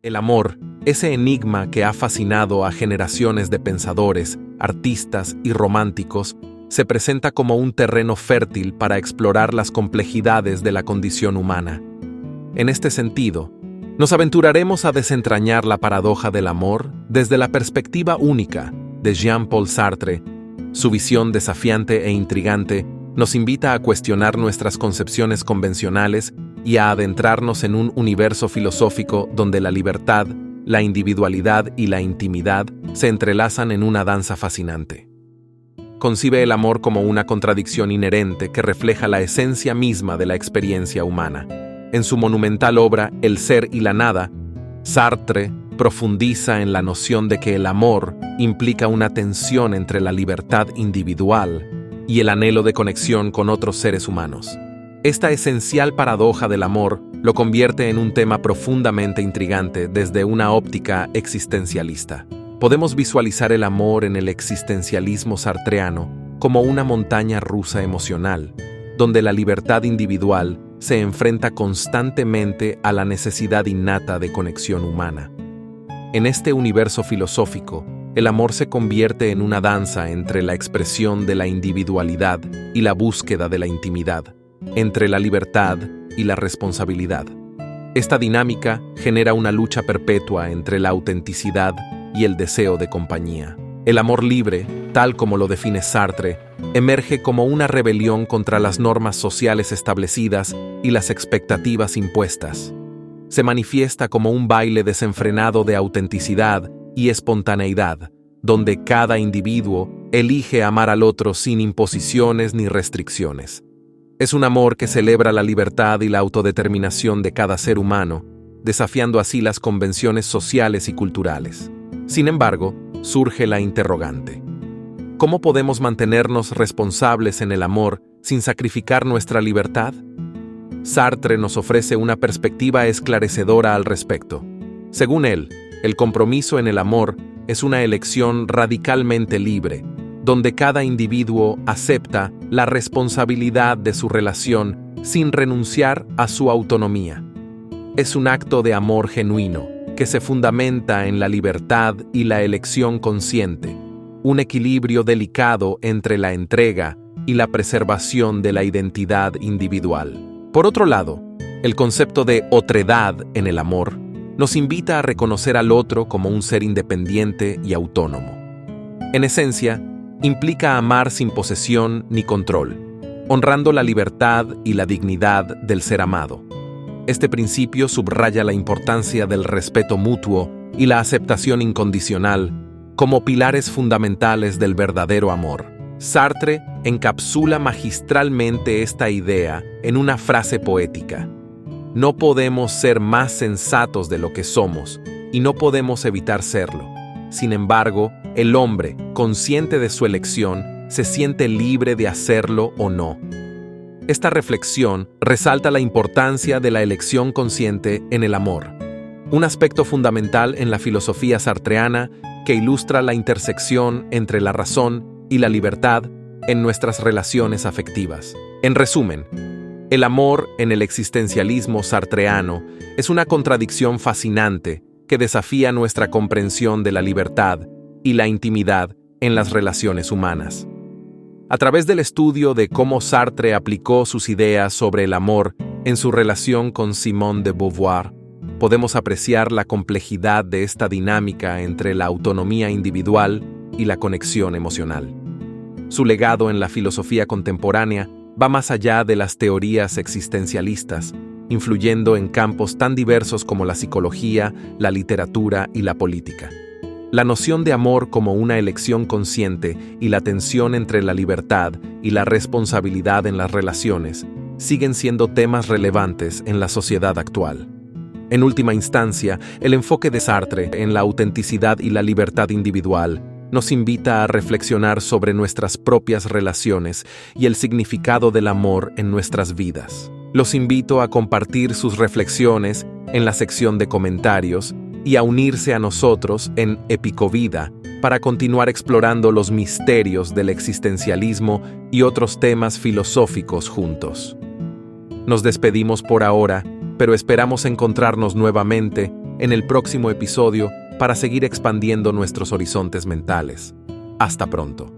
El amor, ese enigma que ha fascinado a generaciones de pensadores, artistas y románticos, se presenta como un terreno fértil para explorar las complejidades de la condición humana. En este sentido, nos aventuraremos a desentrañar la paradoja del amor desde la perspectiva única de Jean-Paul Sartre. Su visión desafiante e intrigante nos invita a cuestionar nuestras concepciones convencionales y a adentrarnos en un universo filosófico donde la libertad, la individualidad y la intimidad se entrelazan en una danza fascinante. Concibe el amor como una contradicción inherente que refleja la esencia misma de la experiencia humana. En su monumental obra El ser y la nada, Sartre profundiza en la noción de que el amor implica una tensión entre la libertad individual y el anhelo de conexión con otros seres humanos. Esta esencial paradoja del amor lo convierte en un tema profundamente intrigante desde una óptica existencialista. Podemos visualizar el amor en el existencialismo sartreano como una montaña rusa emocional, donde la libertad individual se enfrenta constantemente a la necesidad innata de conexión humana. En este universo filosófico, el amor se convierte en una danza entre la expresión de la individualidad y la búsqueda de la intimidad, entre la libertad y la responsabilidad. Esta dinámica genera una lucha perpetua entre la autenticidad y el deseo de compañía. El amor libre, tal como lo define Sartre, emerge como una rebelión contra las normas sociales establecidas y las expectativas impuestas. Se manifiesta como un baile desenfrenado de autenticidad y espontaneidad, donde cada individuo elige amar al otro sin imposiciones ni restricciones. Es un amor que celebra la libertad y la autodeterminación de cada ser humano, desafiando así las convenciones sociales y culturales. Sin embargo, surge la interrogante: ¿cómo podemos mantenernos responsables en el amor sin sacrificar nuestra libertad? Sartre nos ofrece una perspectiva esclarecedora al respecto. Según él, el compromiso en el amor es una elección radicalmente libre, donde cada individuo acepta la responsabilidad de su relación sin renunciar a su autonomía. Es un acto de amor genuino, que se fundamenta en la libertad y la elección consciente, un equilibrio delicado entre la entrega y la preservación de la identidad individual. Por otro lado, el concepto de otredad en el amor nos invita a reconocer al otro como un ser independiente y autónomo. En esencia, implica amar sin posesión ni control, honrando la libertad y la dignidad del ser amado. Este principio subraya la importancia del respeto mutuo y la aceptación incondicional como pilares fundamentales del verdadero amor. Sartre encapsula magistralmente esta idea en una frase poética: no podemos ser más sensatos de lo que somos, y no podemos evitar serlo. Sin embargo, el hombre, consciente de su elección, se siente libre de hacerlo o no. Esta reflexión resalta la importancia de la elección consciente en el amor, un aspecto fundamental en la filosofía sartreana que ilustra la intersección entre la razón y la libertad en nuestras relaciones afectivas. En resumen, el amor en el existencialismo sartreano es una contradicción fascinante que desafía nuestra comprensión de la libertad y la intimidad en las relaciones humanas. A través del estudio de cómo Sartre aplicó sus ideas sobre el amor en su relación con Simone de Beauvoir, podemos apreciar la complejidad de esta dinámica entre la autonomía individual y la conexión emocional. Su legado en la filosofía contemporánea va más allá de las teorías existencialistas, influyendo en campos tan diversos como la psicología, la literatura y la política. La noción de amor como una elección consciente y la tensión entre la libertad y la responsabilidad en las relaciones siguen siendo temas relevantes en la sociedad actual. En última instancia, el enfoque de Sartre en la autenticidad y la libertad individual nos invita a reflexionar sobre nuestras propias relaciones y el significado del amor en nuestras vidas. Los invito a compartir sus reflexiones en la sección de comentarios y a unirse a nosotros en Epicovida para continuar explorando los misterios del existencialismo y otros temas filosóficos juntos. Nos despedimos por ahora, pero esperamos encontrarnos nuevamente en el próximo episodio para seguir expandiendo nuestros horizontes mentales. Hasta pronto.